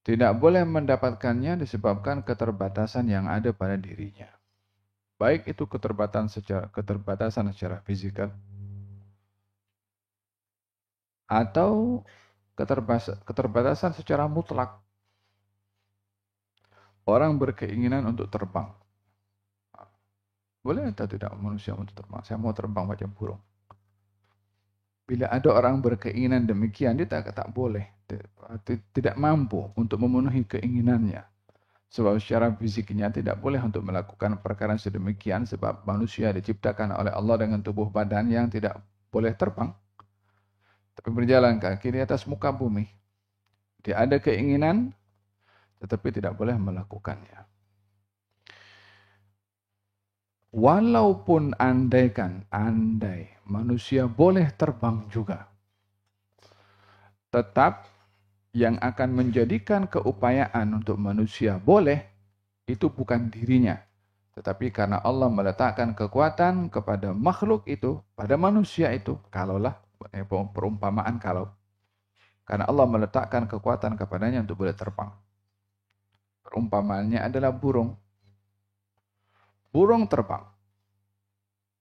tidak boleh mendapatkannya disebabkan keterbatasan yang ada pada dirinya. Baik itu keterbatasan secara fisikal atau keterbatasan secara mutlak. Orang berkeinginan untuk terbang. Boleh atau tidak manusia untuk terbang? Saya mau terbang macam burung. Bila ada orang berkeinginan demikian, dia tak boleh. Tidak mampu untuk memenuhi keinginannya. Sebab secara fisiknya tidak boleh untuk melakukan perkara sedemikian. Sebab manusia diciptakan oleh Allah dengan tubuh badan yang tidak boleh terbang. Tapi berjalan kaki di atas muka bumi. Dia ada keinginan, tetapi tidak boleh melakukannya. Walaupun andai manusia boleh terbang juga, tetap yang akan menjadikan keupayaan untuk manusia boleh, itu bukan dirinya. Tetapi karena Allah meletakkan kekuatan kepada makhluk itu, pada manusia itu, kalaulah, perumpamaan kalau. Karena Allah meletakkan kekuatan kepadanya untuk boleh terbang. Perumpamaannya adalah burung. Burung terbang.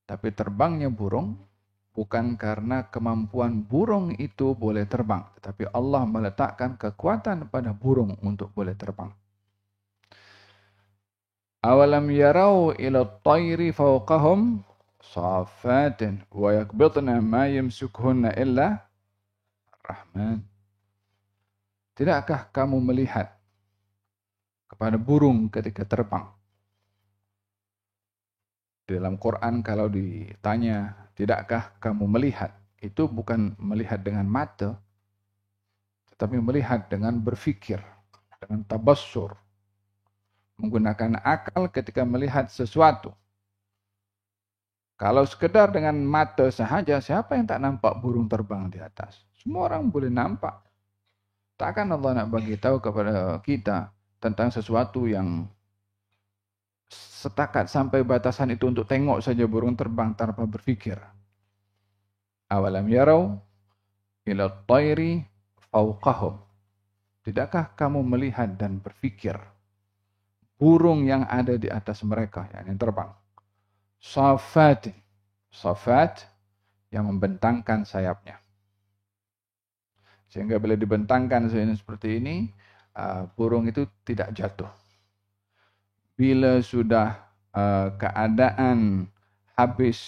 Tapi terbangnya burung bukan karena kemampuan burung itu boleh terbang. Tetapi Allah meletakkan kekuatan pada burung untuk boleh terbang. Awalam yarau ila at-tayri fawqahum safatin wa yakbitna ma yamsukhunna illa Rahman. Tidakkah kamu melihat kepada burung ketika terbang? Di dalam Quran kalau ditanya, tidakkah kamu melihat? Itu bukan melihat dengan mata, tetapi melihat dengan berfikir, dengan tabassur. Menggunakan akal ketika melihat sesuatu. Kalau sekedar dengan mata sahaja, siapa yang tak nampak burung terbang di atas? Semua orang boleh nampak. Takkan Allah nak bagi tahu kepada kita tentang sesuatu yang setakat sampai batasan itu untuk tengok saja burung terbang tanpa berfikir. Awalam yarau ila at-tayri fawqahum. Tidakkah kamu melihat dan berfikir burung yang ada di atas mereka yang terbang? Safat yang membentangkan sayapnya. Sehingga bila dibentangkan seperti ini, burung itu tidak jatuh. Bila sudah keadaan habis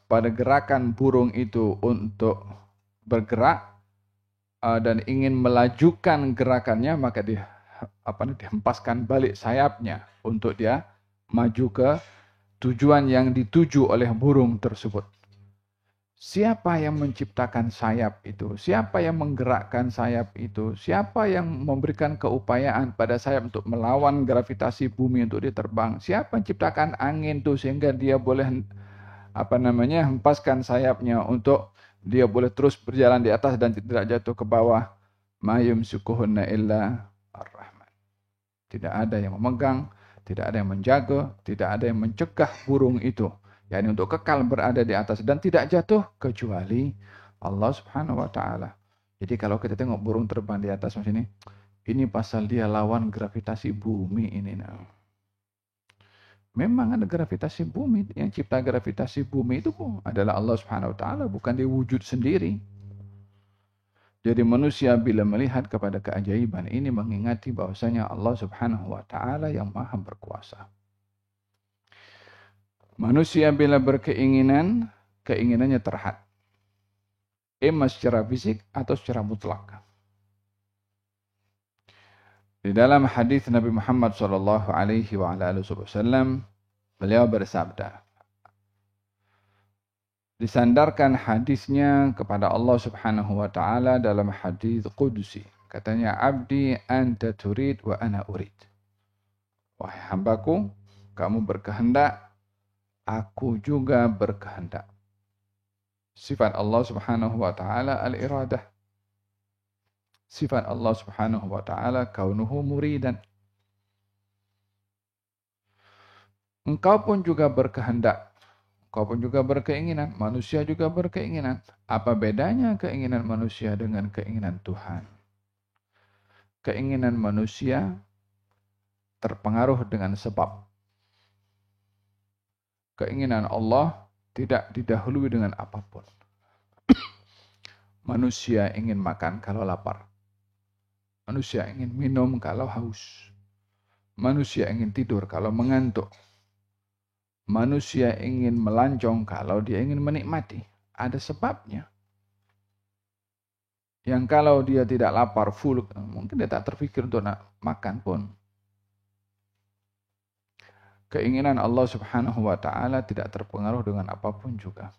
pada gerakan burung itu untuk bergerak dan ingin melajukan gerakannya, maka dia dihempaskan balik sayapnya untuk dia maju ke tujuan yang dituju oleh burung tersebut. Siapa yang menciptakan sayap itu? Siapa yang menggerakkan sayap itu? Siapa yang memberikan keupayaan pada sayap untuk melawan gravitasi bumi untuk diterbang? Siapa yang menciptakan angin itu sehingga dia boleh hempaskan sayapnya untuk dia boleh terus berjalan di atas dan tidak jatuh ke bawah? Ma yumsikuhunna illa ar-Rahman. Tidak ada yang memegang, tidak ada yang menjaga, tidak ada yang mencegah burung itu, yakni untuk kekal berada di atas dan tidak jatuh kecuali Allah Subhanahu wa taala. Jadi kalau kita tengok burung terbang di atas sini, ini pasal dia lawan gravitasi bumi ini. Memang ada gravitasi bumi, yang cipta gravitasi bumi itu adalah Allah Subhanahu wa taala, bukan dia wujud sendiri. Jadi manusia bila melihat kepada keajaiban ini mengingati bahwasanya Allah Subhanahu wa taala yang Maha berkuasa. Manusia bila berkeinginan, keinginannya terhad. Ima secara fisik atau secara mutlak. Di dalam hadis Nabi Muhammad sallallahu alaihi wasallam, beliau bersabda, disandarkan hadisnya kepada Allah Subhanahu wa taala dalam hadis qudsi. Katanya, abdi anta turid wa ana urid. Wahai hambaku, kamu berkehendak, aku juga berkehendak. Sifat Allah Subhanahu wa taala al-iradah. Sifat Allah Subhanahu wa taala kaunuhu muridan. Engkau pun juga berkehendak. Engkau pun juga berkeinginan. Manusia juga berkeinginan. Apa bedanya keinginan manusia dengan keinginan Tuhan? keinginan manusia terpengaruh dengan sebab. Keinginan Allah tidak didahului dengan apapun. Manusia ingin makan kalau lapar. Manusia ingin minum kalau haus. Manusia ingin tidur kalau mengantuk. Manusia ingin melancong kalau dia ingin menikmati. Ada sebabnya. Yang kalau dia tidak lapar full, mungkin dia tak terpikir untuk nak makan pun. Keinginan Allah Subhanahu wa ta'ala tidak terpengaruh dengan apapun juga.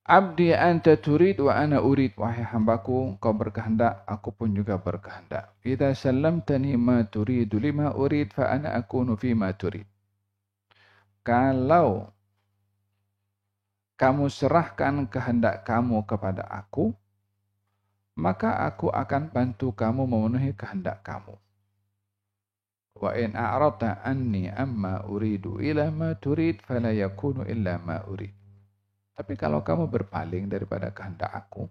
Abdi anta turid wa ana urid. Wahai hambaku, kau berkehendak, aku pun juga berkehendak. Idza sallamtani ma turidu lima urid fa ana akunu fi ma turid. Kalau kamu serahkan kehendak kamu kepada aku, maka aku akan bantu kamu memenuhi kehendak kamu. Wa in a'radta anni amma uridu ila ma turid fala yakunu illa ma urid. Tapi kalau kamu berpaling daripada kehendak aku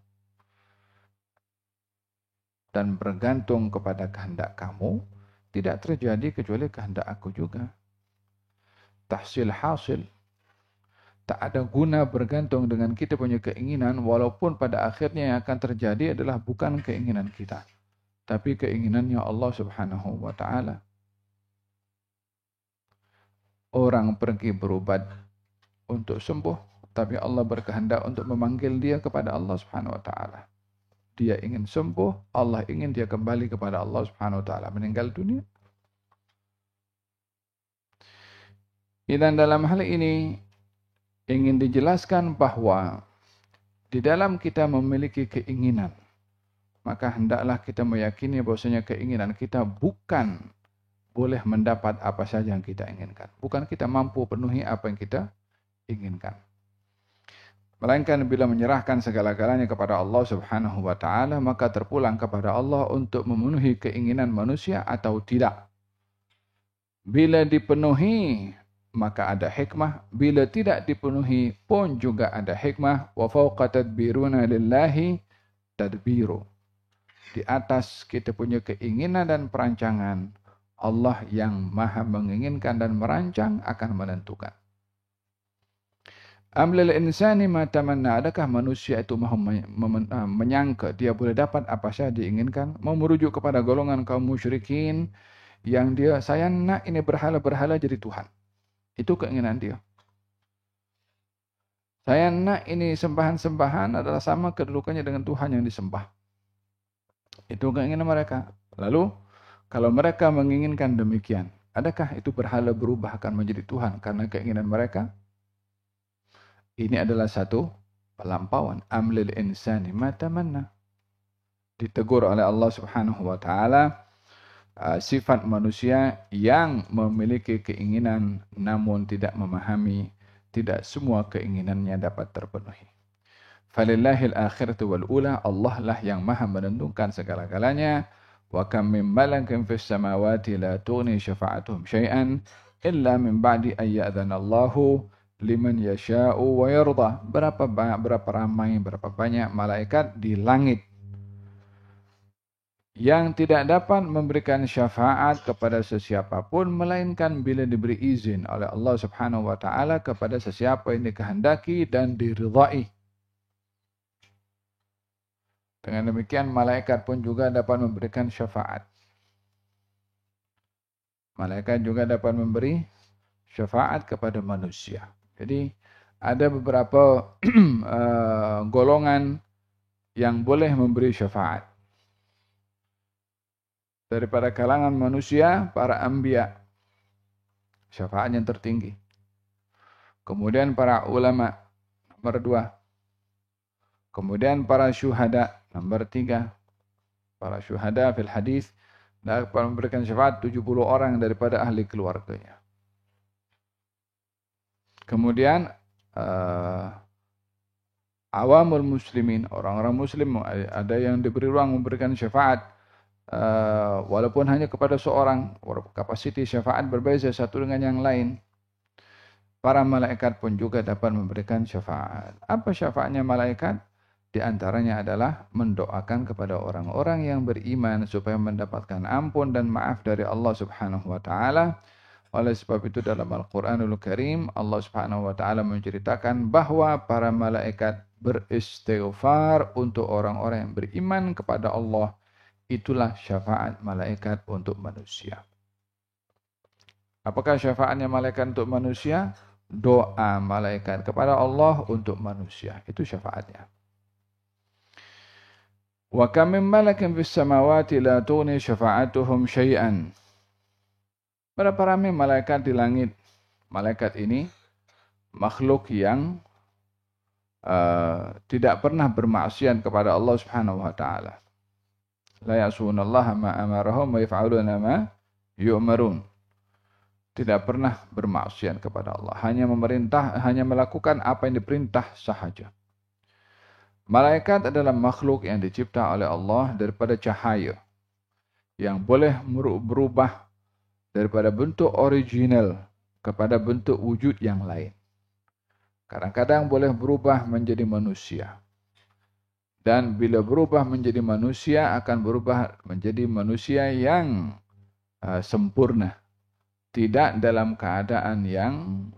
dan bergantung kepada kehendak kamu, tidak terjadi kecuali kehendak aku juga. Tahsil hasil. Tak ada guna bergantung dengan kita punya keinginan, walaupun pada akhirnya yang akan terjadi adalah bukan keinginan kita, tapi keinginannya Allah Subhanahu wa ta'ala. Orang pergi berobat untuk sembuh, tapi Allah berkehendak untuk memanggil dia kepada Allah Subhanahu wa ta'ala. Dia ingin sembuh, Allah ingin dia kembali kepada Allah Subhanahu wa ta'ala, meninggal dunia. Dan dalam hal ini ingin dijelaskan bahwa di dalam kita memiliki keinginan, maka hendaklah kita meyakini bahwasanya keinginan kita bukan boleh mendapat apa saja yang kita inginkan. Bukan kita mampu penuhi apa yang kita inginkan. Melainkan bila menyerahkan segala-galanya kepada Allah Subhanahu wa ta'ala, maka terpulang kepada Allah untuk memenuhi keinginan manusia atau tidak. Bila dipenuhi, maka ada hikmah. Bila tidak dipenuhi pun juga ada hikmah. Wa fawqa tadbiruna lillahi tadbiru. Di atas kita punya keinginan dan perancangan, Allah yang maha menginginkan dan merancang akan menentukan. Amlil insani ma tamanna. Adakah manusia itu mahu menyangka dia boleh dapat apa saja diinginkan? Mau merujuk kepada golongan kaum musyrikin yang dia, saya nak ini berhala-berhala jadi Tuhan. Itu keinginan dia. Saya nak ini sembahan-sembahan adalah sama kedudukannya dengan Tuhan yang disembah. Itu keinginan mereka. Lalu, kalau mereka menginginkan demikian, adakah itu berhala berubah akan menjadi Tuhan karena keinginan mereka? Ini adalah satu pelampauan. Amlil insani ma tamanna. Ditegur oleh Allah Subhanahu wa ta'ala sifat manusia yang memiliki keinginan namun tidak memahami, tidak semua keinginannya dapat terpenuhi. Falillahil akhiratu wal ula. Allah lah yang maha menentukan segala-galanya. Wa kam min malakin fis samawati la tughni syafa'atuhum syai'an illa min ba'di an ya'dhana Allahu liman yasha'u wa yarda. Berapa banyak malaikat di langit yang tidak dapat memberikan syafaat kepada sesiapapun melainkan bila diberi izin oleh Allah Subhanahu wa ta'ala kepada sesiapa yang dikehendaki dan diridhai. Dengan demikian malaikat pun juga dapat memberikan syafaat. Malaikat juga dapat memberi syafaat kepada manusia. Jadi ada beberapa golongan yang boleh memberi syafaat. Daripada kalangan manusia, para anbiya, syafaat yang tertinggi. Kemudian para ulama, nomor 2. Kemudian para syuhada, nomor 3. Para syuhada fil hadis dapat memberikan syafaat 70 orang daripada ahli keluarganya. Kemudian awamul muslimin, orang-orang muslim, ada yang diberi ruang memberikan syafaat walaupun hanya kepada seorang. Kapasiti syafaat berbeza satu dengan yang lain. Para malaikat pun juga dapat memberikan syafaat. Apa syafaatnya malaikat? Di antaranya adalah mendoakan kepada orang-orang yang beriman supaya mendapatkan ampun dan maaf dari Allah Subhanahu wa taala. Oleh sebab itu dalam Al-Qur'anul Karim Allah Subhanahu wa taala menceritakan bahwa para malaikat beristighfar untuk orang-orang yang beriman kepada Allah. Itulah syafaat malaikat untuk manusia. Apakah syafaatnya malaikat untuk manusia? Doa malaikat kepada Allah untuk manusia. Itu syafaatnya. Wa kam min malakin fis samawati la tughni syafa'atuhum syai'an. Berapa ramai malaikat di langit. Malaikat ini makhluk yang tidak pernah bermaksiat kepada Allah Subhanahu wa taala. La ya'sunallaha ma amarahum wa yaf'aluna ma yu'marun. Tidak pernah bermaksiat kepada Allah, hanya melakukan apa yang diperintah sahaja. Malaikat adalah makhluk yang dicipta oleh Allah daripada cahaya yang boleh berubah daripada bentuk original kepada bentuk wujud yang lain. Kadang-kadang boleh berubah menjadi manusia. Dan bila berubah menjadi manusia akan berubah menjadi manusia yang sempurna. Tidak dalam keadaan yang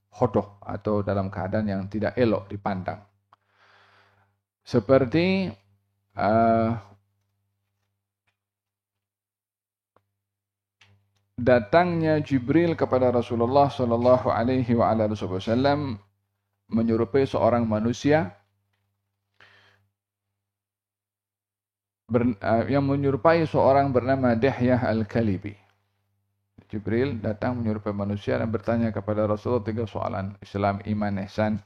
hodoh atau dalam keadaan yang tidak elok dipandang. Seperti datangnya Jibril kepada Rasulullah sallallahu alaihi wasallam menyerupai seorang manusia yang menyerupai seorang bernama Dihyah Al-Kalibi. Jibril datang menyerupai manusia dan bertanya kepada Rasulullah 3 soalan. Islam, iman, ihsan.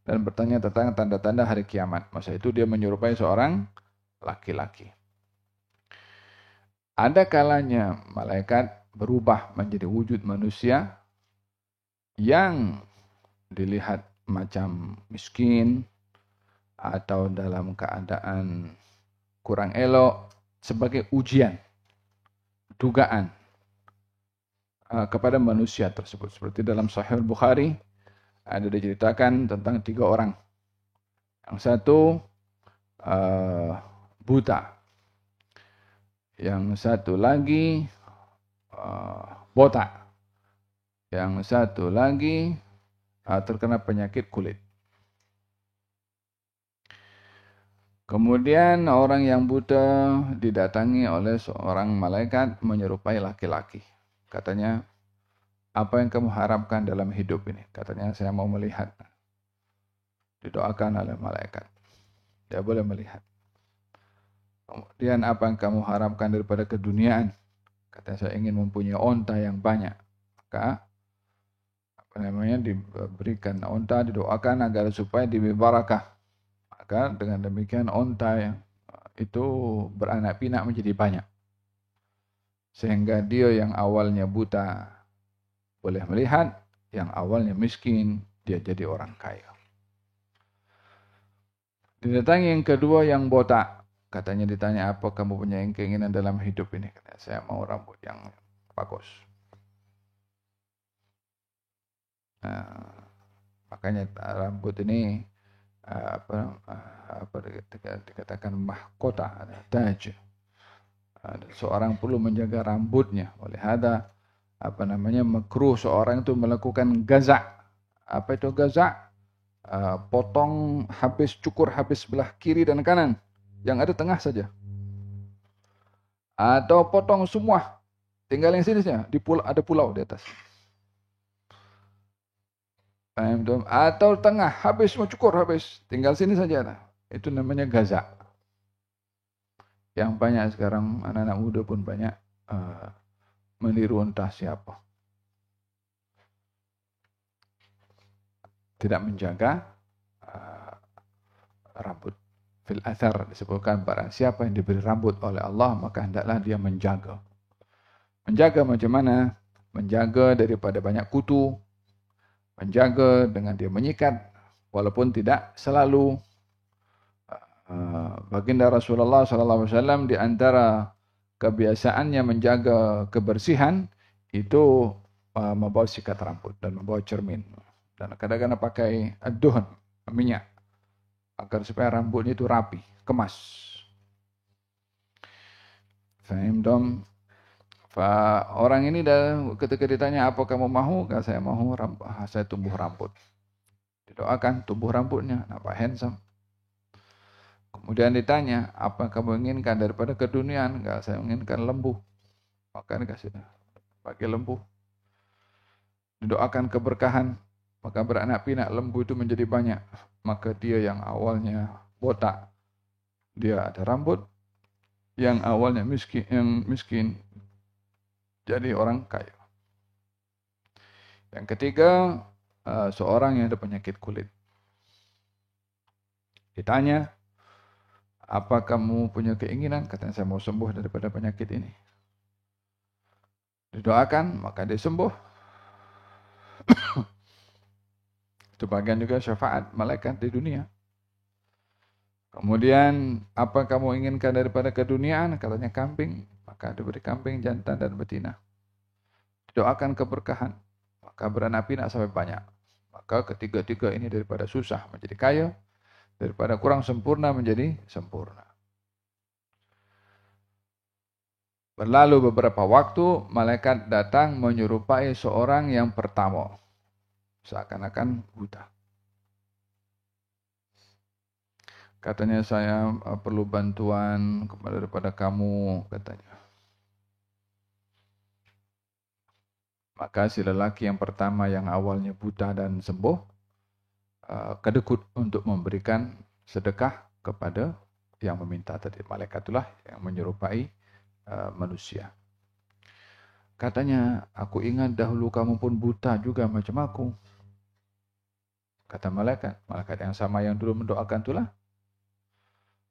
Dan bertanya tentang tanda-tanda hari kiamat. Masa itu dia menyerupai seorang laki-laki. Ada kalanya malaikat berubah menjadi wujud manusia yang dilihat macam miskin atau dalam keadaan kurang elok sebagai ujian, dugaan kepada manusia tersebut. Seperti dalam Sahih Bukhari ada diceritakan tentang 3 orang. Yang satu buta. Yang satu lagi botak. Yang satu lagi terkena penyakit kulit. Kemudian orang yang buta didatangi oleh seorang malaikat menyerupai laki-laki. Katanya, apa yang kamu harapkan dalam hidup ini? Katanya, saya mau melihat. Didoakan oleh malaikat. Dia boleh melihat. Kemudian, apa yang kamu harapkan daripada keduniaan? Katanya, saya ingin mempunyai onta yang banyak. Maka, diberikan onta, didoakan agar supaya diberi barakah. Maka, dengan demikian onta yang itu beranak pinak menjadi banyak. Sehingga dia yang awalnya buta boleh melihat, yang awalnya miskin dia jadi orang kaya. Didatangi yang kedua yang botak. Katanya ditanya, apa kamu punya keinginan dalam hidup ini? Katanya, saya mau rambut yang bagus. Makanya rambut ini dikatakan mahkota, taj. Seorang perlu menjaga rambutnya. Oleh hada makruh seorang itu melakukan gaza. Apa itu gaza? Potong habis, cukur habis sebelah kiri dan kanan. Yang ada tengah saja. Atau potong semua. Tinggal yang sini saja. Ada pulau di atas. Atau tengah habis, mau cukur habis. Tinggal sini saja. Itu namanya gaza. Yang banyak sekarang anak-anak muda pun banyak meniru entah siapa. Tidak menjaga rambut. Fil athar disebutkan barang siapa yang diberi rambut oleh Allah maka hendaklah dia menjaga. Menjaga macam mana? Menjaga daripada banyak kutu. Menjaga dengan dia menyikat walaupun tidak selalu. Baginda Rasulullah SAW di antara kebiasaannya menjaga kebersihan itu membawa sikat rambut dan membawa cermin dan kadang-kadang pakai ad-duhn, minyak agar supaya rambutnya itu rapi, kemas. Fahim dom. Orang ini ketika ditanya apa kamu mau, saya mau saya tumbuh rambut. Didoakan tumbuh rambutnya, nampak handsome. Kemudian ditanya, apa kamu inginkan daripada keduniaan? Saya inginkan lembu. Maka dikasih pakai lembu. Didoakan keberkahan, maka beranak pinak lembu itu menjadi banyak. Maka dia yang awalnya botak, dia ada rambut. Yang awalnya miskin jadi orang kaya. Yang ketiga, seorang yang ada penyakit kulit. Ditanya, apa kamu punya keinginan? Katanya, saya mau sembuh daripada penyakit ini. Didoakan, maka dia sembuh. Itu bagian juga syafaat malaikat di dunia. Kemudian, apa kamu inginkan daripada keduniaan? Katanya kambing. Maka diberi kambing, jantan, dan betina. Didoakan keberkahan. Maka beranak pinak sampai banyak. Maka ketiga-tiga ini daripada susah menjadi kaya. Daripada kurang sempurna menjadi sempurna. Berlalu beberapa waktu, malaikat datang menyerupai seorang yang pertama. Seakan-akan buta. Katanya, saya perlu bantuan daripada kamu, katanya. Maka si lelaki yang pertama yang awalnya buta dan sembuh, kedekut untuk memberikan sedekah kepada yang meminta tadi. Malaikat itulah yang menyerupai manusia. Katanya, aku ingat dahulu kamu pun buta juga macam aku. Kata malaikat yang sama yang dulu mendoakan itulah.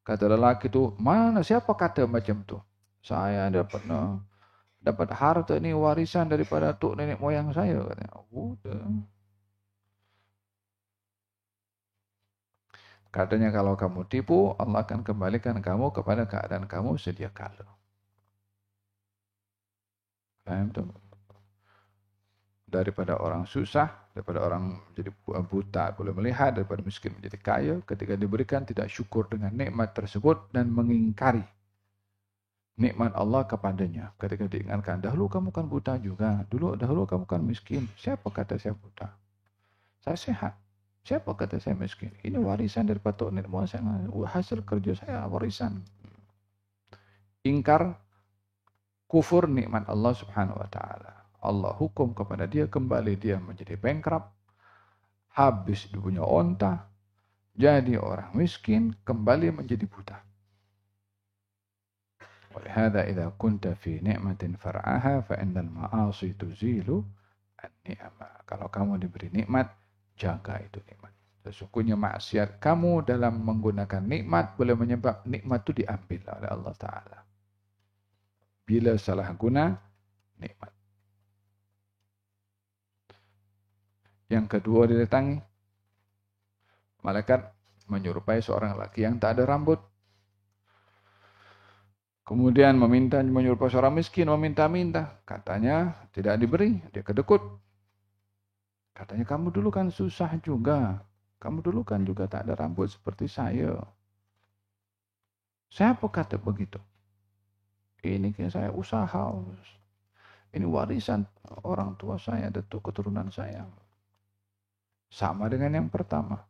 Kata lelaki itu, mana siapa kata macam tu? Saya dapat harta ini warisan daripada tuk nenek moyang saya. Katanya, katanya, kalau kamu tipu, Allah akan kembalikan kamu kepada keadaan kamu sedia kala. Paham tu? Daripada orang susah, daripada orang menjadi buta boleh melihat, daripada miskin menjadi kaya, ketika diberikan tidak syukur dengan nikmat tersebut dan mengingkari nikmat Allah kepadanya. Ketika diingatkan, dahulu kamu kan buta juga, dahulu kamu kan miskin. Siapa kata saya buta? Saya sehat. Siapa kata saya miskin? Ini warisan dari tok nenek moyang saya, hasil kerja saya warisan. Ingkar, kufur nikmat Allah Subhanahu wa taala. Allah hukum kepada dia, kembali dia menjadi bankrupt, habis dia punya onta, jadi orang miskin, kembali menjadi buta. Walihada idza kunta fi ni'matin far'aha fa innal ma'asi tuzilu an-ni'ma. Kalau kamu diberi nikmat, jaga itu nikmat. Sesungguhnya maksiat kamu dalam menggunakan nikmat boleh menyebab nikmat itu diambil oleh Allah Ta'ala. Bila salah guna nikmat. Yang kedua didatangi, malaikat menyerupai seorang lelaki yang tak ada rambut. Kemudian menyerupai seorang miskin, meminta-minta. Katanya tidak diberi, dia kedekut. Katanya, kamu dulu kan susah juga. Kamu dulu kan juga tak ada rambut seperti saya. Siapa kata begitu? Ini saya usaha. Ini warisan orang tua saya, datuk keturunan saya. Sama dengan yang pertama.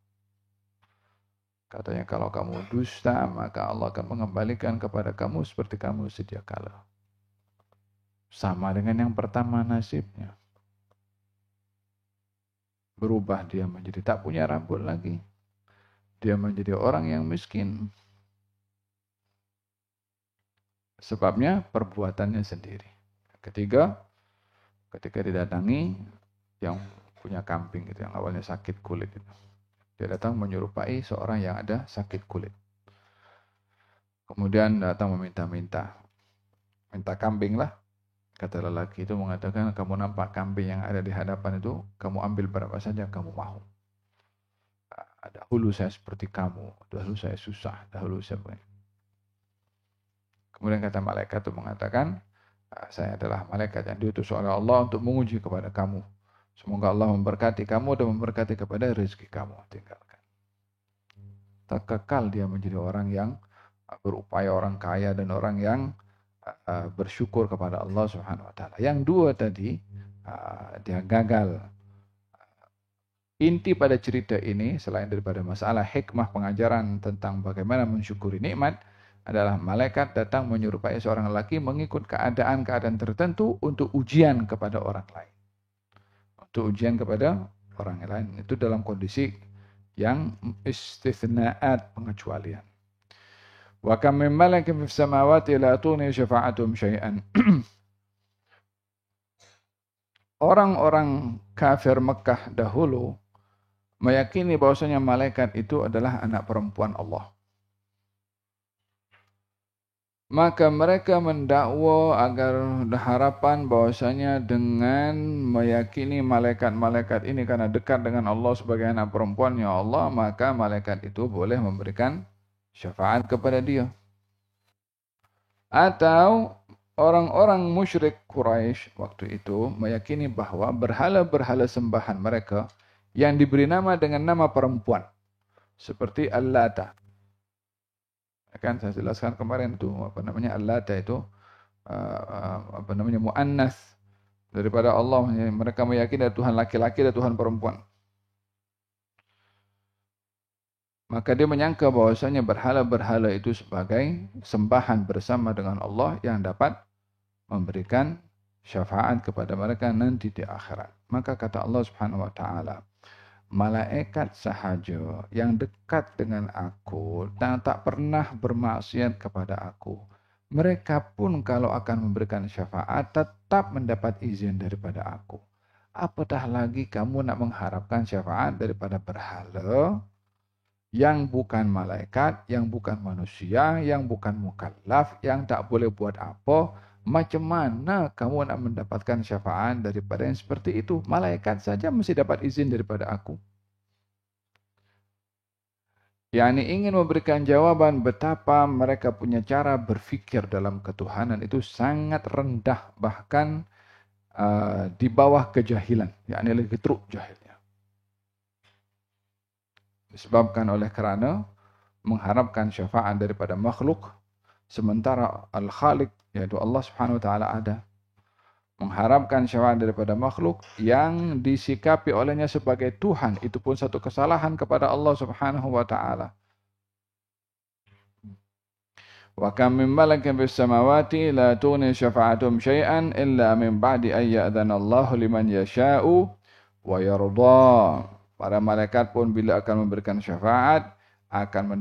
Katanya, kalau kamu dusta, maka Allah akan mengembalikan kepada kamu seperti kamu sedia kala. Sama dengan yang pertama nasibnya. Berubah dia menjadi tak punya rambut lagi. Dia menjadi orang yang miskin. Sebabnya perbuatannya sendiri. Ketiga, ketika didatangi yang punya kambing itu, yang awalnya sakit kulit itu. Dia datang menyerupai seorang yang ada sakit kulit. Kemudian datang meminta-minta. Minta kambing lah. Kata lelaki itu mengatakan, kamu nampak kambing yang ada di hadapan itu, kamu ambil berapa saja kamu mau. Dahulu saya seperti kamu, dahulu saya susah, dahulu saya begini. Kemudian kata malaikat itu mengatakan, saya adalah malaikat yang diutus oleh Allah untuk menguji kepada kamu. Semoga Allah memberkati kamu dan memberkati kepada rezeki kamu. Tinggalkan. kekal dia menjadi orang yang berupaya, orang kaya, dan orang yang bersyukur kepada Allah Subhanahu wa taala. Yang dua tadi dia gagal. Inti pada cerita ini selain daripada masalah hikmah pengajaran tentang bagaimana mensyukuri nikmat adalah malaikat datang menyerupai seorang lelaki mengikut keadaan-keadaan tertentu untuk ujian kepada orang lain. Untuk ujian kepada orang lain itu dalam kondisi yang istitsnaat, pengecualian. Wa kam min malakin fis samawati la tughni syafa'atuhum syai'an. Orang-orang kafir Mekah dahulu meyakini bahwasanya malaikat itu adalah anak perempuan Allah. Maka mereka mendakwa agar harapan bahwasanya dengan meyakini malaikat-malaikat ini karena dekat dengan Allah sebagai anak perempuannya Allah, maka malaikat itu boleh memberikan syafaat kepada dia. Atau orang-orang musyrik Quraisy waktu itu meyakini bahwa berhala-berhala sembahan mereka yang diberi nama dengan nama perempuan seperti Al-Lata. Kan saya jelaskan kemarin itu Al-Lata itu muannas daripada Allah. Mereka meyakini ada Tuhan laki-laki dan Tuhan perempuan. Maka dia menyangka bahwasanya berhala-berhala itu sebagai sembahan bersama dengan Allah yang dapat memberikan syafaat kepada mereka nanti di akhirat. Maka kata Allah Subhanahu wa taala, malaikat sahaja yang dekat dengan aku dan tak pernah bermaksiat kepada aku, mereka pun kalau akan memberikan syafaat tetap mendapat izin daripada aku. Apatah lagi kamu nak mengharapkan syafaat daripada berhala yang bukan malaikat, yang bukan manusia, yang bukan mukallaf, yang tak boleh buat apa. Macam mana kamu nak mendapatkan syafaat daripada yang seperti itu? Malaikat saja mesti dapat izin daripada aku. Yani ingin memberikan jawaban betapa mereka punya cara berfikir dalam ketuhanan itu sangat rendah, bahkan di bawah kejahilan. Yani lagi teruk jahilnya. Disebabkan oleh kerana mengharapkan syafaat daripada makhluk, sementara Al-Khaliq, yaitu Allah Subhanahu wa taala ada. Mengharapkan syafaat daripada makhluk yang disikapi olehnya sebagai Tuhan, itu pun satu kesalahan kepada Allah Subhanahu wa taala. Wa kam min malakin fis samawati la tughni syafa'atuhum syai'an illa min ba'di an ya'dhana Allahu liman yasha'u wa yarda. Para malaikat pun bila akan memberikan syafaat akan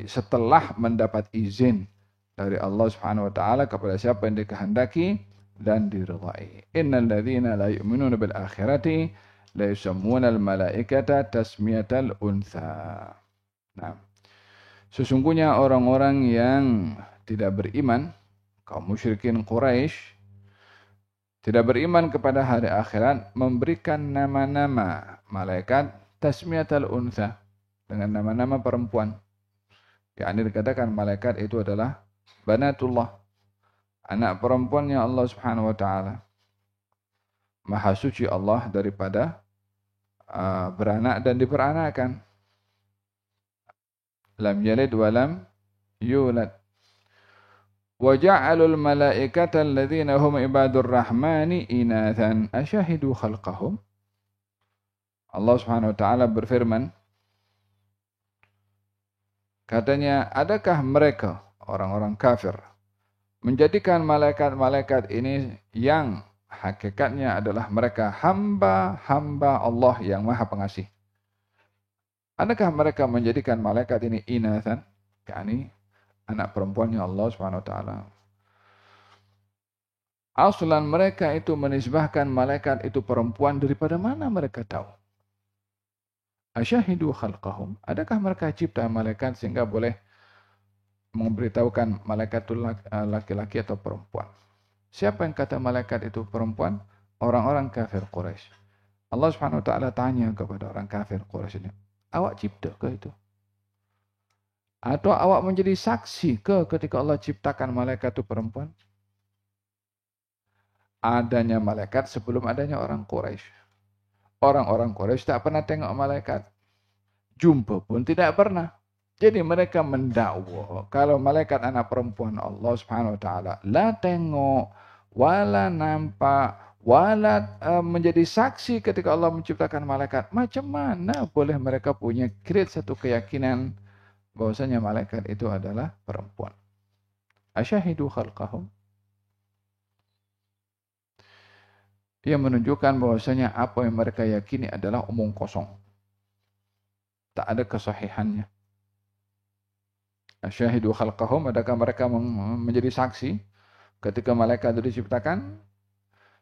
setelah mendapat izin dari Allah Subhanahu wa taala kepada siapa yang dikehendaki dan diridhai. Innal ladzina la yu'minuna bil akhirati la yusammuna al malaikata tasmiyatal untha. Nah, sesungguhnya orang-orang yang tidak beriman, kaum musyrikin Quraisy, tidak beriman kepada hari akhirat, memberikan nama-nama malaikat tasmiyatal untha, dengan nama-nama perempuan. Yakni dikatakan malaikat itu adalah banatullah, anak perempuannya Allah Subhanahu wa taala. Maha suci Allah daripada beranak dan diperanakan. Lam yalid wa lam yulad. Wa ja'alul malaikata alladhina hum ibadur rahmani inathan asyahidu khalqahum. Allah Subhanahu wa taala berfirman, katanya, adakah mereka orang-orang kafir menjadikan malaikat-malaikat ini yang hakikatnya adalah mereka hamba-hamba Allah yang Maha Pengasih. Adakah mereka menjadikan malaikat ini inathan, yakni anak perempuannya Allah Subhanahu wa taala? Aslan mereka itu menisbahkan malaikat itu perempuan, daripada mana mereka tahu? Asyahidu khalqahum. Adakah mereka cipta malaikat sehingga boleh memberitahukan malaikat itu laki-laki atau perempuan? Siapa yang kata malaikat itu perempuan? Orang-orang kafir Quraisy. Allah Subhanahu wa taala tanya kepada orang kafir Quraisy ini, awak cipta ke itu? Atau awak menjadi saksi ke ketika Allah ciptakan malaikat itu perempuan? Adanya malaikat sebelum adanya orang Quraisy. Orang-orang Quraisy tak pernah tengok malaikat. Jumpa pun tidak pernah. Jadi mereka mendakwa kalau malaikat anak perempuan Allah Subhanahu wa taala la tengok, wala nampak, wala menjadi saksi ketika Allah menciptakan malaikat. Macam mana boleh mereka punya create satu keyakinan bahwasanya malaikat itu adalah perempuan? Asyahidu khalqahum. Ia menunjukkan bahwasanya apa yang mereka yakini adalah omong kosong. Tak ada kesahihannya. Asyahidu khalqahum, adakah mereka menjadi saksi ketika malaikat itu diciptakan?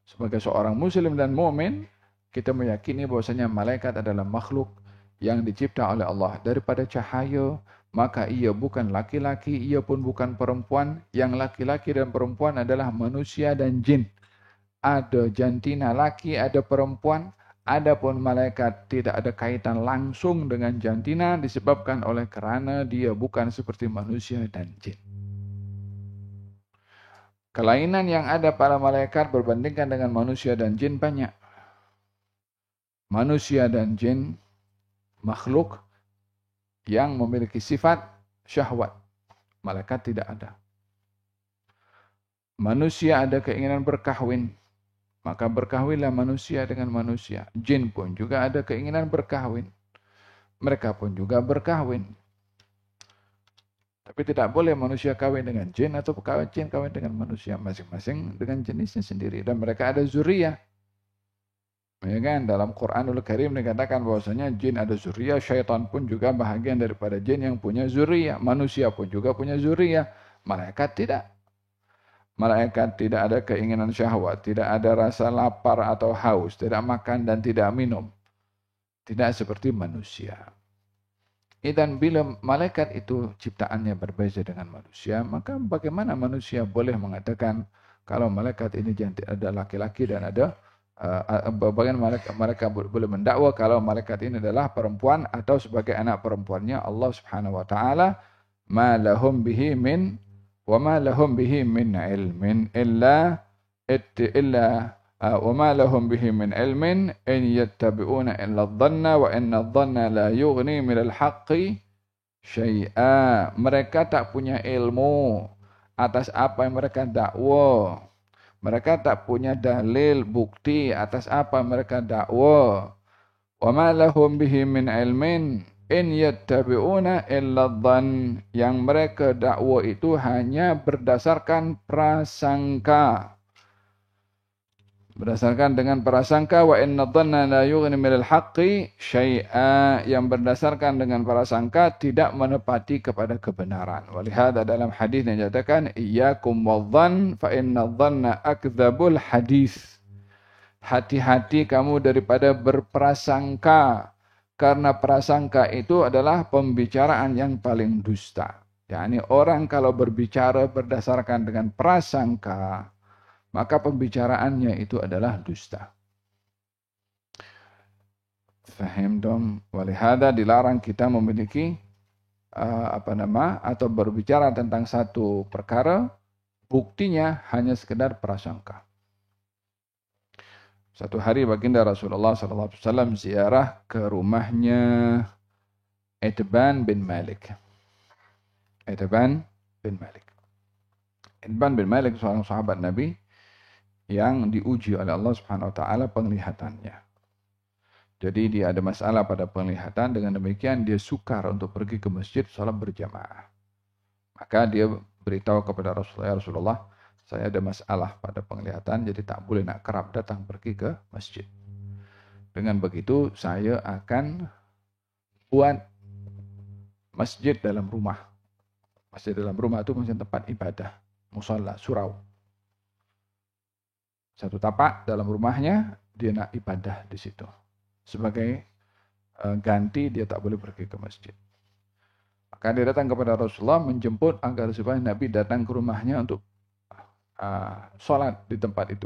Sebagai seorang muslim dan mukmin, kita meyakini bahwasanya malaikat adalah makhluk yang dicipta oleh Allah daripada cahaya, maka ia bukan laki-laki, ia pun bukan perempuan. Yang laki-laki dan perempuan adalah manusia dan jin. Ada jantina laki, ada perempuan. Adapun malaikat tidak ada kaitan langsung dengan jantina disebabkan oleh kerana dia bukan seperti manusia dan jin. Kelainan yang ada pada malaikat berbandingkan dengan manusia dan jin banyak. Manusia dan jin makhluk yang memiliki sifat syahwat. Malaikat tidak ada. Manusia ada keinginan berkahwin. Maka berkahwinlah manusia dengan manusia. Jin pun juga ada keinginan berkahwin. Mereka pun juga berkahwin. Tapi tidak boleh manusia kawin dengan jin atau jin kawin dengan manusia. Masing-masing dengan jenisnya sendiri. Dan mereka ada zuriyah. Ya kan? Dalam Quranul Karim dikatakan bahwasanya jin ada zuriyah. Syaitan pun juga bahagian daripada jin yang punya zuriyah. Manusia pun juga punya zuriyah. Malaikat tidak. Malaikat tidak ada keinginan syahwat, tidak ada rasa lapar atau haus, tidak makan dan tidak minum. Tidak seperti manusia. Dan bila malaikat itu ciptaannya berbeza dengan manusia, maka bagaimana manusia boleh mengatakan kalau malaikat ini ada laki-laki dan ada bagaimana mereka boleh mendakwa kalau malaikat ini adalah perempuan atau sebagai anak perempuannya Allah Subhanahu wa taala, ma lahum bihi min وَمَا لَهُمْ بِهِ مِنْ عِلْمٍ إِلَّا وَمَا لَهُمْ بِهِ مِنْ عِلْمٍ إِنْ يَتَّبِعُونَ إِلَّا الظَّنَّ وَإِنَّ الظَّنَّ لَا يُغْنِي مِنَ الْحَقِّ شَيْئًا. Mereka tak punya ilmu atas apa yang mereka dakwa. Mereka tak punya dalil, bukti atas apa mereka dakwa. وَمَا لَهُمْ بِهِ مِنْ عِلْمٍ in yattabi'una illa dhann, yang mereka dakwa itu hanya berdasarkan prasangka. Berdasarkan dengan prasangka, wa inna dhanna la yughni minal haqqi syai'a, yang berdasarkan dengan prasangka tidak menepati kepada kebenaran. Walihada dalam hadis yang dikatakan iyyakum wadhann fa inna dhanna akdzabul hadis. Hati-hati kamu daripada berprasangka. Karena prasangka itu adalah pembicaraan yang paling dusta. yakni orang kalau berbicara berdasarkan dengan prasangka, maka pembicaraannya itu adalah dusta. Fahim dong? Walihada dilarang kita memiliki atau berbicara tentang satu perkara, buktinya hanya sekedar prasangka. Satu hari baginda Rasulullah SAW ziarah ke rumahnya Itban bin Malik. Itban bin Malik. Itban bin Malik seorang sahabat Nabi yang diuji oleh Allah Subhanahu wa taala penglihatannya. Jadi dia ada masalah pada penglihatan, dengan demikian dia sukar untuk pergi ke masjid salat berjamaah. Maka dia beritahu kepada Rasulullah, saya ada masalah pada penglihatan, jadi tak boleh nak kerap datang pergi ke masjid. Dengan begitu, saya akan buat masjid dalam rumah. Masjid dalam rumah itu maksudnya tempat ibadah, musalla, surau. Satu tapak dalam rumahnya, dia nak ibadah di situ. Sebagai ganti, dia tak boleh pergi ke masjid. Maka dia datang kepada Rasulullah menjemput agar supaya Nabi datang ke rumahnya untuk sholat di tempat itu,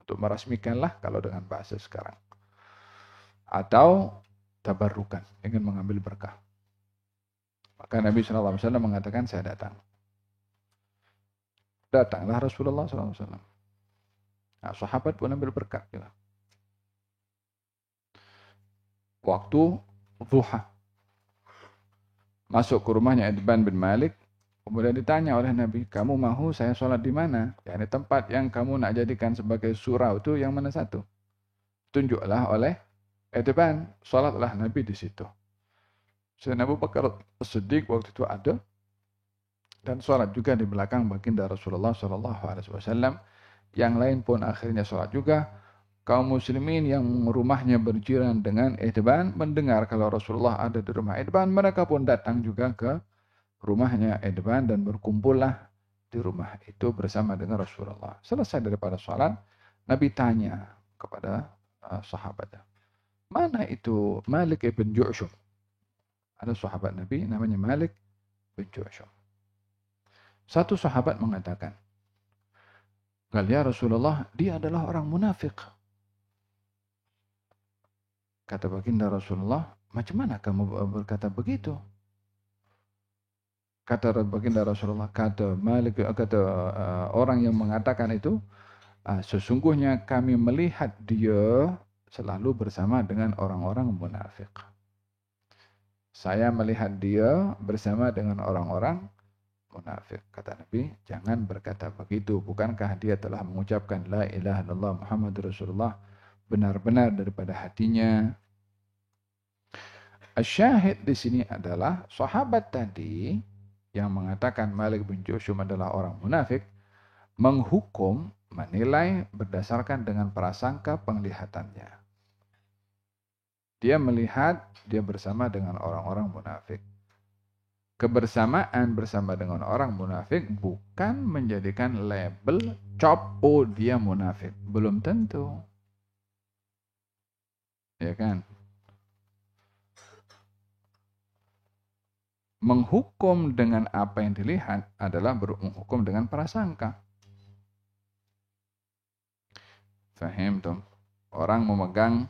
untuk merasmikanlah kalau dengan bahasa sekarang, atau tabarrukan, ingin mengambil berkah. Maka Nabi SAW mengatakan, saya datang. Datanglah Rasulullah SAW. Nah, sahabat pun ambil berkah juga. Waktu duha, masuk ke rumahnya Itban bin Malik. Kemudian ditanya oleh Nabi, kamu mahu saya sholat di mana? Yani tempat yang kamu nak jadikan sebagai surau itu yang mana satu? Tunjuklah oleh Itban. Sholatlah Nabi di situ. Sayyidina Abu Bakar As-Siddiq waktu itu ada. Dan sholat juga di belakang baginda Rasulullah SAW. Yang lain pun akhirnya sholat juga. Kaum muslimin yang rumahnya berjiran dengan Itban mendengar kalau Rasulullah ada di rumah Itban, mereka pun datang juga ke rumahnya Itban dan berkumpullah di rumah itu bersama dengan Rasulullah. Selesai daripada sholat, Nabi tanya kepada sahabat, mana itu Malik ibn Ju'shum? Ada sahabat Nabi namanya Malik bin Ju'shum. Satu sahabat mengatakan, ya Rasulullah, dia adalah orang munafik. Kata baginda Rasulullah, macam mana kamu berkata begitu? Kata baginda Rasulullah, kata orang yang mengatakan itu, sesungguhnya kami melihat dia selalu bersama dengan orang-orang munafik. Saya melihat dia bersama dengan orang-orang munafik. Kata Nabi, jangan berkata begitu. Bukankah dia telah mengucapkan la ilaha illallah Muhammad Rasulullah benar-benar daripada hatinya? Asyahid di sini adalah sahabat tadi yang mengatakan Malik bin Ju'shum adalah orang munafik menghukum, menilai berdasarkan dengan prasangka penglihatannya. Dia melihat dia bersama dengan orang-orang munafik. Kebersamaan bersama dengan orang munafik bukan menjadikan label cop, oh dia munafik. Belum tentu. Ya kan? Menghukum dengan apa yang dilihat adalah menghukum dengan prasangka. Fahim tuh? Orang memegang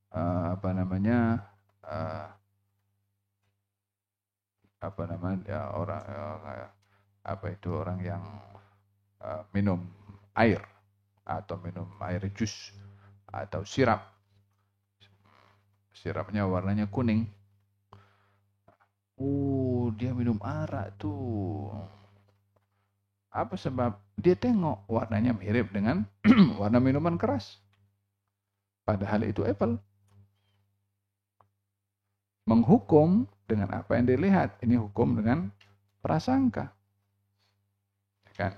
orang yang minum air atau minum air jus atau sirapnya warnanya kuning. Dia minum arak tuh. Apa sebab? Dia tengok warnanya mirip dengan warna minuman keras. Padahal itu apple. Menghukum dengan apa yang dilihat. Ini hukum dengan prasangka. Kan?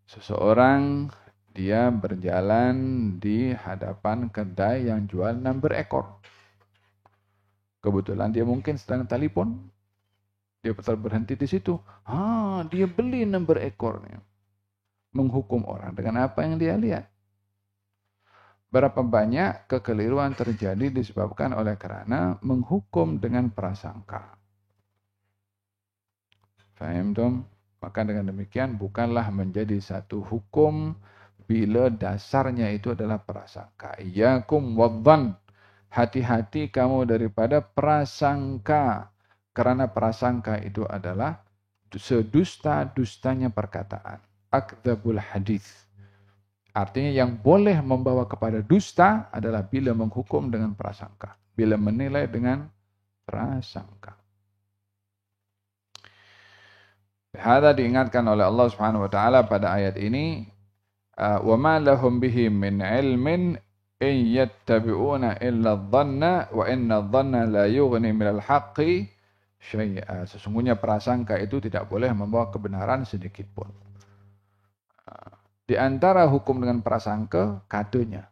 Seseorang dia berjalan di hadapan kedai yang jual 6 ekor. Kebetulan dia mungkin sedang telepon. Dia berhenti di situ. Dia beli 6 ekornya. Menghukum orang dengan apa yang dia lihat. Berapa banyak kekeliruan terjadi disebabkan oleh karena menghukum dengan prasangka. Faham dong? Maka dengan demikian bukanlah menjadi satu hukum bila dasarnya itu adalah prasangka. Iyyakum wadhan. Hati-hati kamu daripada prasangka. Karena prasangka itu adalah sedusta-dustanya perkataan. Akdzabul hadis. Artinya yang boleh membawa kepada dusta adalah bila menghukum dengan prasangka. Bila menilai dengan prasangka. Hadza diingatkan oleh Allah Subhanahu wa taala pada ayat ini, wa ma lahum bihi min ilmin in yattabi'una illa adh-dhanna wa inna adh-dhanna la yughni minal haqqi syai'a. Sesungguhnya prasangka itu tidak boleh membawa kebenaran sedikit pun. Di antara hukum dengan prasangka, katanya.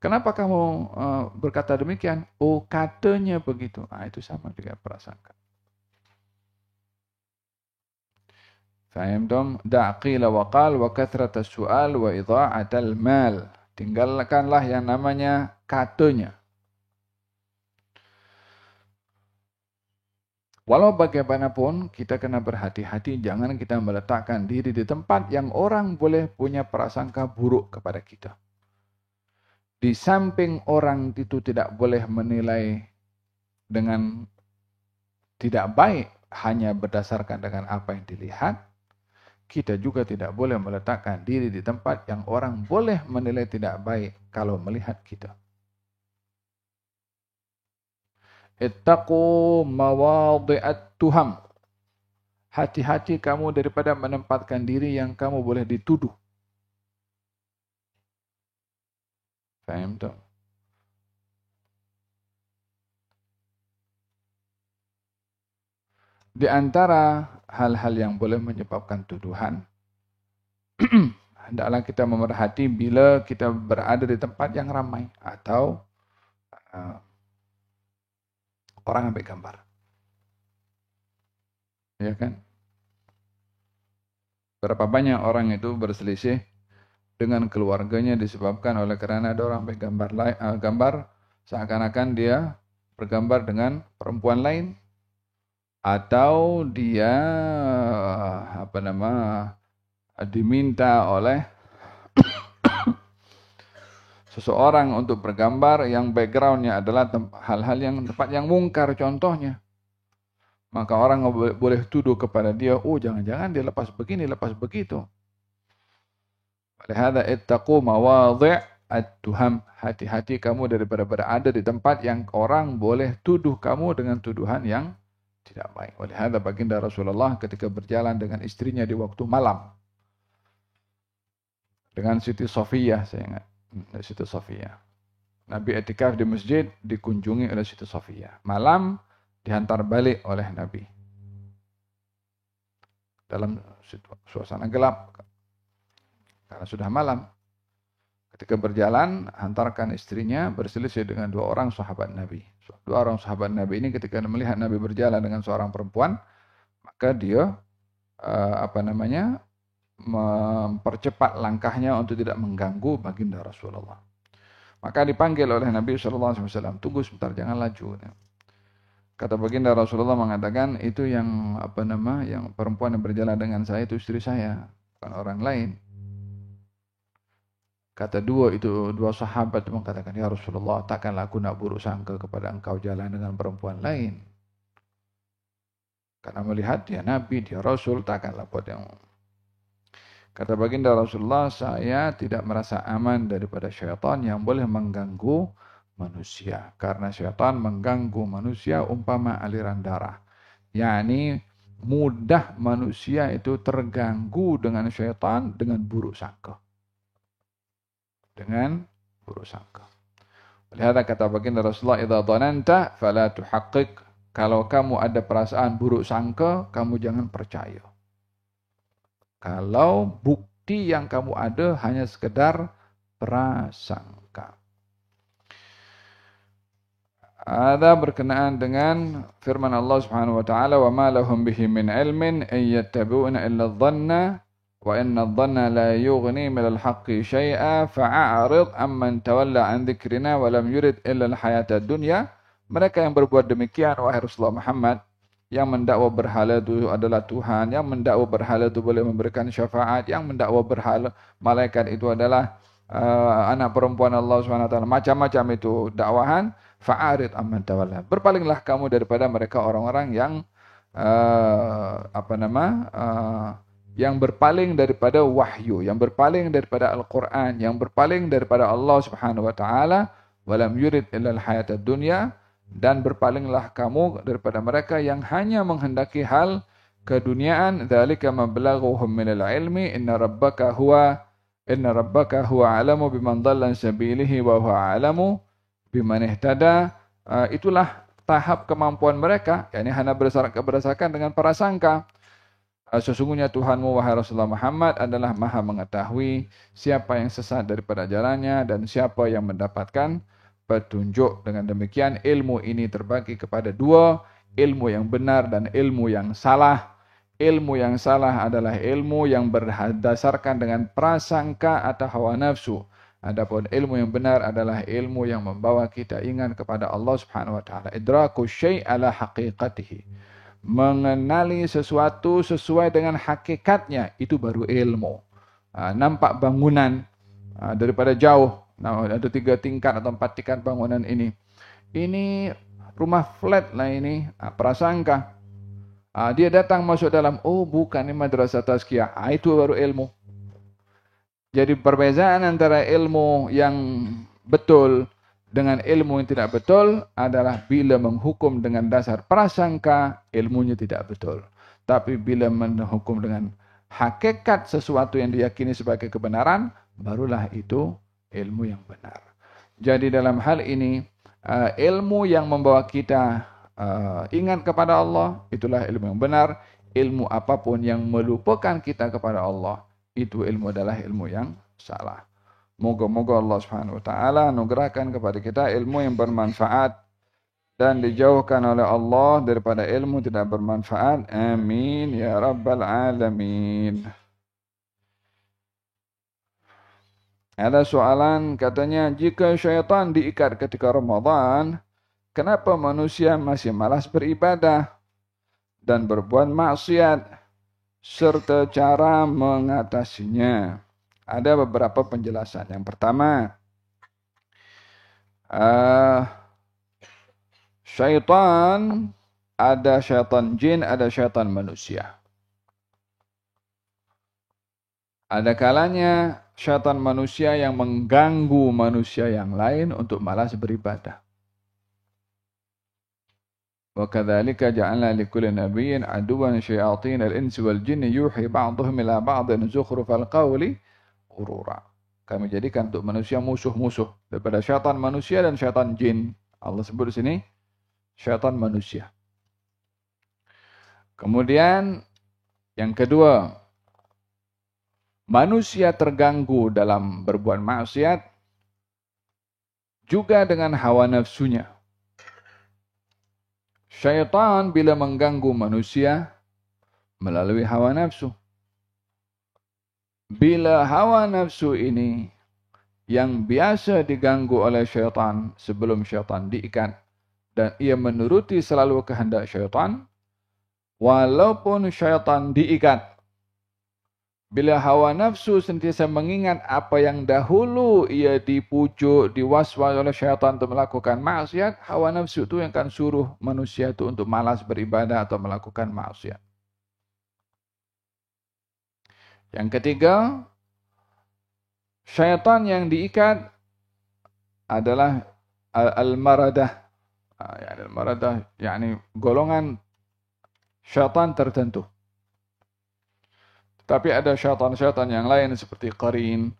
Kenapa kamu berkata demikian? Oh, katanya begitu. Itu sama juga prasangka. Faham dong? Da'qila wa qal wa kathrata su'al wa idha'atal mal. Tinggalkanlah yang namanya katanya. Walau bagaimanapun, kita kena berhati-hati, jangan kita meletakkan diri di tempat yang orang boleh punya prasangka buruk kepada kita. Di samping orang itu tidak boleh menilai dengan tidak baik hanya berdasarkan dengan apa yang dilihat, kita juga tidak boleh meletakkan diri di tempat yang orang boleh menilai tidak baik kalau melihat kita. Ittaqu mawadhi'at tuham. Hati-hati kamu daripada menempatkan diri yang kamu boleh dituduh. Faham tak? Di antara hal-hal yang boleh menyebabkan tuduhan, hendaklah kita memerhati bila kita berada di tempat yang ramai atau orang ambil gambar. Ya kan? Berapa banyak orang itu berselisih dengan keluarganya disebabkan oleh kerana ada orang ambil gambar seakan-akan dia bergambar dengan perempuan lain, atau dia diminta oleh seseorang untuk bergambar yang backgroundnya adalah hal-hal yang tempat yang mungkar contohnya. Maka orang boleh tuduh kepada dia, oh jangan-jangan dia lepas begini, lepas begitu. Olehada ittaqu mawadhi' at-tuham. Hati-hati kamu daripada berada di tempat yang orang boleh tuduh kamu dengan tuduhan yang tidak baik. Olehada baginda Rasulullah ketika berjalan dengan istrinya di waktu malam. Dengan Siti Sofiyah, saya ingat. Siti Sofiyah. Nabi etikaf di masjid, dikunjungi oleh Siti Sofiyah. Malam dihantar balik oleh Nabi dalam suasana gelap karena sudah malam. Ketika berjalan, hantarkan istrinya berselisih dengan dua orang sahabat Nabi. Dua orang sahabat Nabi ini ketika melihat Nabi berjalan dengan seorang perempuan, maka dia mempercepat langkahnya untuk tidak mengganggu baginda Rasulullah. Maka dipanggil oleh Nabi SAW, tunggu sebentar, jangan laju. Kata baginda Rasulullah mengatakan, itu yang yang perempuan yang berjalan dengan saya itu istri saya, bukan orang lain. Kata dua sahabat mengatakan, ya Rasulullah, takkanlah aku nak buruk sangka kepada engkau jalan dengan perempuan lain. Karena melihat dia Nabi, dia Rasul, takkanlah buat yang... Kata baginda Rasulullah, saya tidak merasa aman daripada syaitan yang boleh mengganggu manusia. Karena syaitan mengganggu manusia umpama aliran darah. yakni mudah manusia itu terganggu dengan syaitan dengan buruk sangka. Dengan buruk sangka. Lihat kata baginda Rasulullah, idza dhananta fala tuhaqqiq. Kalau kamu ada perasaan buruk sangka, kamu jangan percaya. Kalau bukti yang kamu ada hanya sekedar prasangka. Ada berkenaan dengan firman Allah Subhanahu wa taala, "Wa ma lahum bihi min ilmin ay yattabi'una illa adh-dhanna wa inna adh-dhanna la yughni min al-haqqi syai'a fa'arid amman tawalla an dzikrina wa lam yurid illa al-hayata ad-dunya." Mereka yang berbuat demikian, wahai Rasulullah Muhammad, yang mendakwa berhala itu adalah Tuhan, yang mendakwa berhala itu boleh memberikan syafaat, yang mendakwa berhala malaikat itu adalah anak perempuan Allah SWT, macam-macam itu dakwahan, fa'arid amman tawalla. Berpalinglah kamu daripada mereka orang-orang yang yang berpaling daripada wahyu, yang berpaling daripada Al-Quran, yang berpaling daripada Allah Subhanahu wa taala, walam yurid illa al-hayatad dunya. Dan berpalinglah kamu daripada mereka yang hanya menghendaki hal keduniaan. Dzalika mablaghuhum minal ilmi inna rabbaka huwa a'lamu biman dhalla an sabilihi wa huwa a'lamu biman ihtada. Itulah tahap kemampuan mereka, yakni hanya berdasarkan dengan prasangka. Sesungguhnya Tuhanmu wahai Rasulullah Muhammad adalah Maha mengetahui siapa yang sesat daripada jalannya dan siapa yang mendapatkan petunjuk. Dengan demikian ilmu ini terbagi kepada dua, ilmu yang benar dan ilmu yang salah. Ilmu yang salah adalah ilmu yang berdasarkan dengan prasangka atau hawa nafsu. Adapun ilmu yang benar adalah ilmu yang membawa kita ingat kepada Allah Subhanahu wa taala. Idraku syai' ala haqiqatihi. Mengenali sesuatu sesuai dengan hakikatnya, itu baru ilmu. Nampak bangunan daripada jauh. Nah, ada 3 tingkat atau 4 tingkat bangunan ini. Ini rumah flat lah ini, prasangka. Dia datang masuk dalam, oh bukan ini madrasah tazkiyah. Itu baru ilmu. Jadi perbezaan antara ilmu yang betul dengan ilmu yang tidak betul adalah bila menghukum dengan dasar prasangka, ilmunya tidak betul. Tapi bila menghukum dengan hakikat sesuatu yang diyakini sebagai kebenaran, barulah itu ilmu yang benar. Jadi dalam hal ini, ilmu yang membawa kita ingat kepada Allah, itulah ilmu yang benar. Ilmu apapun yang melupakan kita kepada Allah, itu ilmu adalah ilmu yang salah. Moga-moga Allah Subhanahu wa taala anugerahkan kepada kita ilmu yang bermanfaat dan dijauhkan oleh Allah daripada ilmu tidak bermanfaat. Amin ya rabbal alamin. Ada soalan katanya, jika syaitan diikat ketika Ramadan, kenapa manusia masih malas beribadah dan berbuat maksiat serta cara mengatasinya? Ada beberapa penjelasan. Yang pertama, syaitan, ada syaitan jin, ada syaitan manusia. Ada kalanya syaitan manusia yang mengganggu manusia yang lain untuk malas beribadah. Wa kadzalika ja'alna likulli nabiyyin aduwwan syayatin al-insi wal jinni yuhi ba'dhum ila ba'dhin zukhrufal qawli urura. Kami jadikan untuk manusia musuh-musuh daripada syaitan manusia dan syaitan jin. Allah sebut di sini syaitan manusia. Kemudian yang kedua, manusia terganggu dalam berbuat maksiat juga dengan hawa nafsunya. Syaitan bila mengganggu manusia melalui hawa nafsu. Bila hawa nafsu ini yang biasa diganggu oleh syaitan sebelum syaitan diikat dan ia menuruti selalu kehendak syaitan, walaupun syaitan diikat, bila hawa nafsu sentiasa mengingat apa yang dahulu ia dipujuk, diwaswas oleh syaitan untuk melakukan maksiat, hawa nafsu itu yang akan suruh manusia itu untuk malas beribadah atau melakukan maksiat. Yang ketiga, syaitan yang diikat adalah al-maradah. Al-maradah, yakni golongan syaitan tertentu. Tapi ada syaitan-syaitan yang lain seperti qarin,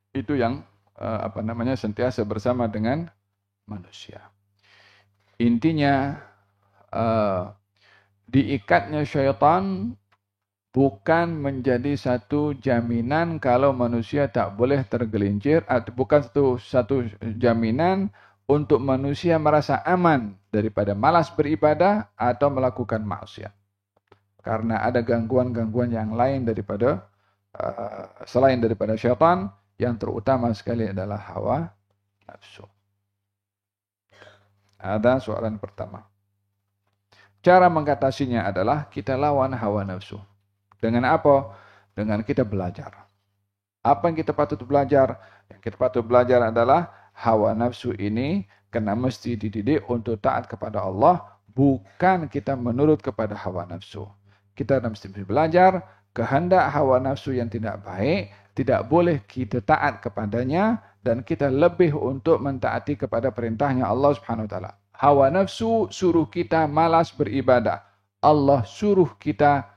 itu yang sentiasa bersama dengan manusia. Intinya, diikatnya syaitan bukan menjadi satu jaminan kalau manusia tak boleh tergelincir, atau bukan satu jaminan untuk manusia merasa aman daripada malas beribadah atau melakukan maksiat. Karena ada gangguan-gangguan yang lain daripada selain daripada syaitan, yang terutama sekali adalah hawa nafsu. Ada soalan pertama. Cara mengatasinya adalah kita lawan hawa nafsu. Dengan apa? Dengan kita belajar. Apa yang kita patut belajar? Yang kita patut belajar adalah hawa nafsu ini kena mesti dididik untuk taat kepada Allah, bukan kita menurut kepada hawa nafsu. Kita mesti belajar kehendak hawa nafsu yang tidak baik, tidak boleh kita taat kepadanya, dan kita lebih untuk mentaati kepada perintahnya Allah Subhanahu wa taala. Hawa nafsu suruh kita malas beribadah. Allah suruh kita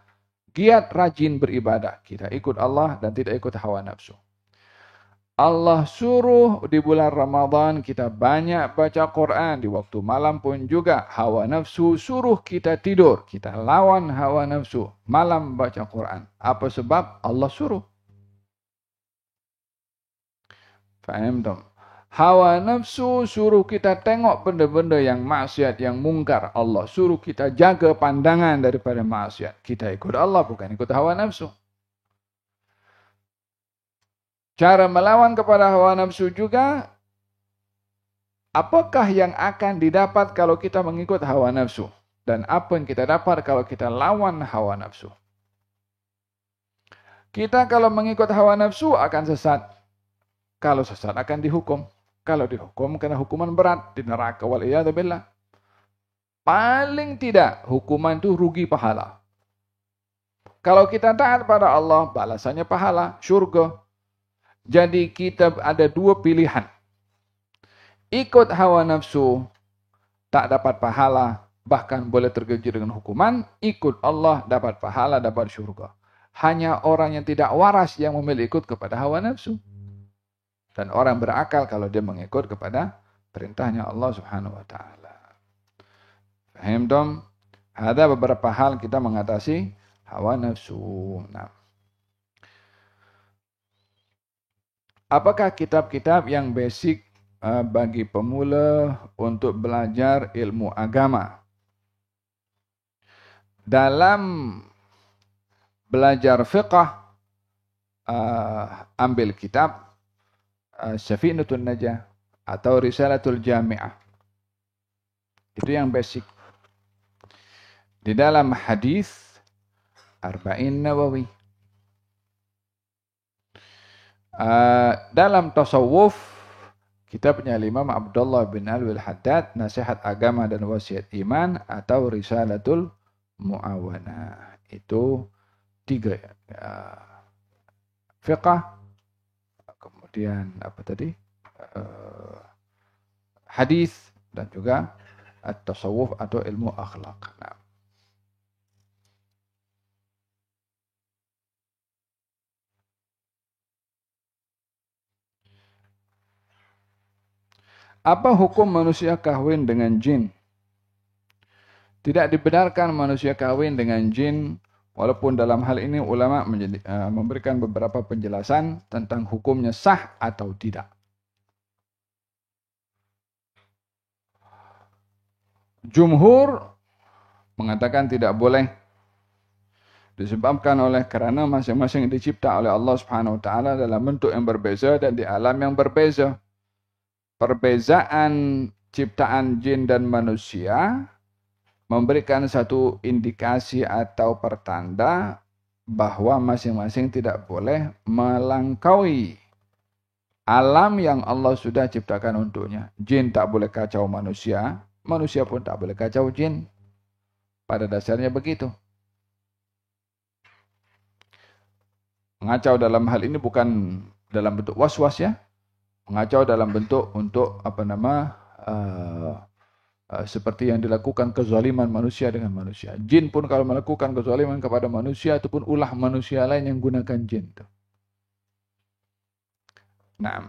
giat rajin beribadah. Kita ikut Allah dan tidak ikut hawa nafsu. Allah suruh di bulan Ramadan kita banyak baca Quran. Di waktu malam pun juga. Hawa nafsu suruh kita tidur. Kita lawan hawa nafsu. Malam baca Quran. Apa sebab? Allah suruh. Faham tak? Hawa nafsu suruh kita tengok benda-benda yang maksiat, yang mungkar. Allah suruh kita jaga pandangan daripada maksiat. Kita ikut Allah, bukan ikut hawa nafsu. Cara melawan kepada hawa nafsu juga, apakah yang akan didapat kalau kita mengikut hawa nafsu? Dan apa yang kita dapat kalau kita lawan hawa nafsu? Kita kalau mengikut hawa nafsu akan sesat. Kalau sesat akan dihukum. Kalau dihukum kena hukuman berat di neraka, waliyadzubillah. Paling tidak hukuman itu rugi pahala. Kalau kita taat pada Allah, balasannya pahala, syurga. Jadi kita ada dua pilihan. Ikut hawa nafsu tak dapat pahala, bahkan boleh tergelincir dengan hukuman. Ikut Allah dapat pahala, dapat syurga. Hanya orang yang tidak waras yang memilih ikut kepada hawa nafsu. Dan orang berakal kalau dia mengikut kepada perintahnya Allah Subhanahu wa taala. Paham dong? Ada beberapa hal kita mengatasi hawa nafsu. Nah, apakah kitab-kitab yang basic bagi pemula untuk belajar ilmu agama? Dalam belajar fiqh, ambil kitab Syafi'natun Najah atau Risalatul Jami'ah. Itu yang basic. Di dalam hadis Arba'in Nawawi. Dalam tasawuf, kitabnya Imam Abdullah bin Alwi Al-Haddad, Nasihat Agama dan Wasiat Iman atau Risalatul Mu'awanah. Itu 3 fiqh, kemudian apa tadi? Hadis dan juga at-tasawuf atau ilmu akhlak. Nah, apa hukum manusia kawin dengan jin? Tidak dibenarkan manusia kawin dengan jin, walaupun dalam hal ini ulama memberikan beberapa penjelasan tentang hukumnya sah atau tidak. Jumhur mengatakan tidak boleh, disebabkan karena masing-masing dicipta oleh Allah Subhanahu wa taala dalam bentuk yang berbeza dan di alam yang berbeza. Perbezaan ciptaan jin dan manusia memberikan satu indikasi atau pertanda bahwa masing-masing tidak boleh melampaui alam yang Allah sudah ciptakan untuknya. Jin tak boleh kacau manusia, manusia pun tak boleh kacau jin. Pada dasarnya begitu. Mengacau dalam hal ini bukan dalam bentuk was-was ya. Mengacau dalam bentuk untuk seperti yang dilakukan kezaliman manusia dengan manusia. Jin pun kalau melakukan kezaliman kepada manusia, itu pun ulah manusia lain yang gunakan jin. Nah,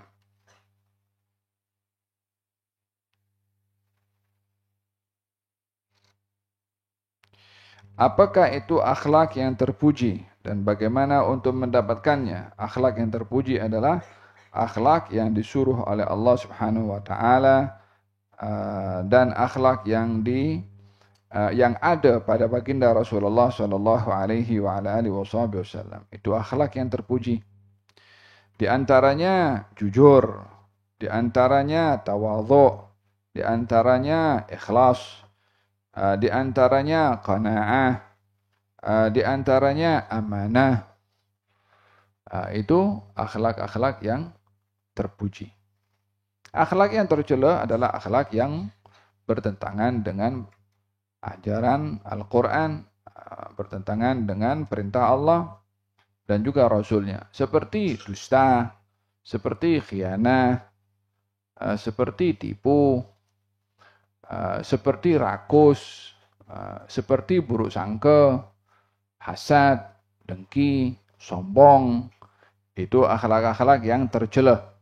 apakah itu akhlak yang terpuji dan bagaimana untuk mendapatkannya? Akhlak yang terpuji adalah akhlak yang disuruh oleh Allah Subhanahu wa taala dan akhlak yang ada pada baginda Rasulullah sallallahu alaihi wasallam. Itu akhlak yang terpuji. Di antaranya jujur, di antaranya tawadhu, di antaranya ikhlas, di antaranya qanaah, di antaranya amanah. Itu akhlak-akhlak yang terpuji. Akhlak yang tercela adalah akhlak yang bertentangan dengan ajaran Al-Quran, bertentangan dengan perintah Allah dan juga Rasulnya. Seperti dusta, seperti khianah, seperti tipu, seperti rakus, seperti buruk sangka, hasad, dengki, sombong. Itu akhlak-akhlak yang tercela.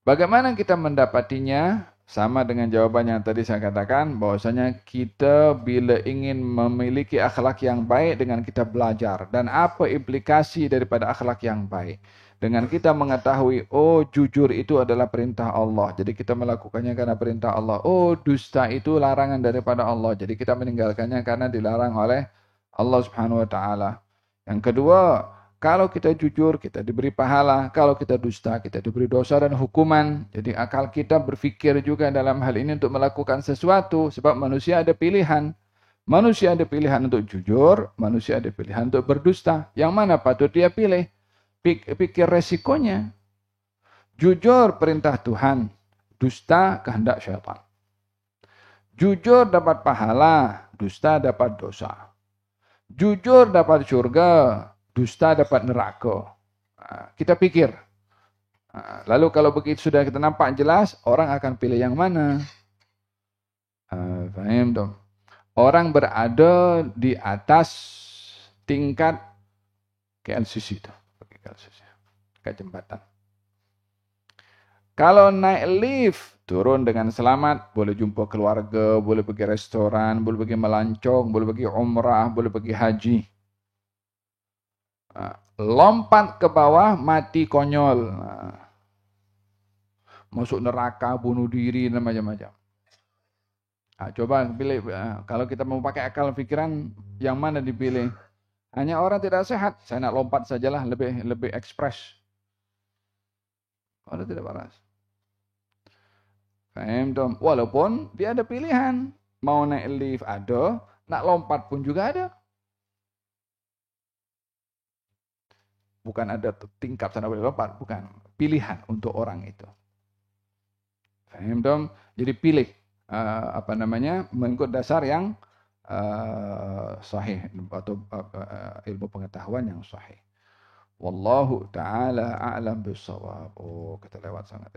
Bagaimana kita mendapatinya? Sama dengan jawaban yang tadi saya katakan, bahwasanya kita bila ingin memiliki akhlak yang baik dengan kita belajar. Dan apa implikasi daripada akhlak yang baik? Dengan kita mengetahui, oh jujur itu adalah perintah Allah. Jadi kita melakukannya karena perintah Allah. Oh dusta itu larangan daripada Allah. Jadi kita meninggalkannya karena dilarang oleh Allah Subhanahu wa taala. Yang kedua, kalau kita jujur, kita diberi pahala. Kalau kita dusta, kita diberi dosa dan hukuman. Jadi akal kita berpikir juga dalam hal ini untuk melakukan sesuatu. Sebab manusia ada pilihan. Manusia ada pilihan untuk jujur. Manusia ada pilihan untuk berdusta. Yang mana patut dia pilih? Pikir resikonya. Jujur perintah Tuhan. Dusta kehendak syaitan. Jujur dapat pahala. Dusta dapat dosa. Jujur dapat surga. Dusta dapat neraka. Kita pikir. Lalu kalau begitu sudah kita nampak jelas, orang akan pilih yang mana? Paham dong? Orang berada di atas tingkat KLCC itu, ke jembatan. Kalau naik lift, turun dengan selamat, boleh jumpa keluarga, boleh pergi restoran, boleh pergi melancong, boleh pergi umrah, boleh pergi haji. Lompat ke bawah, mati konyol. Masuk neraka, bunuh diri, dan macam-macam. Coba pilih, kalau kita mau pakai akal pikiran, yang mana dipilih? Hanya orang tidak sehat, saya nak lompat sajalah, lebih ekspres. Orang tidak waras. Walaupun dia ada pilihan. Mau naik lift ada, nak lompat pun juga ada. Bukan ada tingkap sana boleh lompat, bukan. Pilihan untuk orang itu. Paham dong? Jadi pilih mengikut dasar yang sahih atau ilmu pengetahuan yang sahih. Wallahu taala a'lam bissawab. Oh, kita lewat sangat.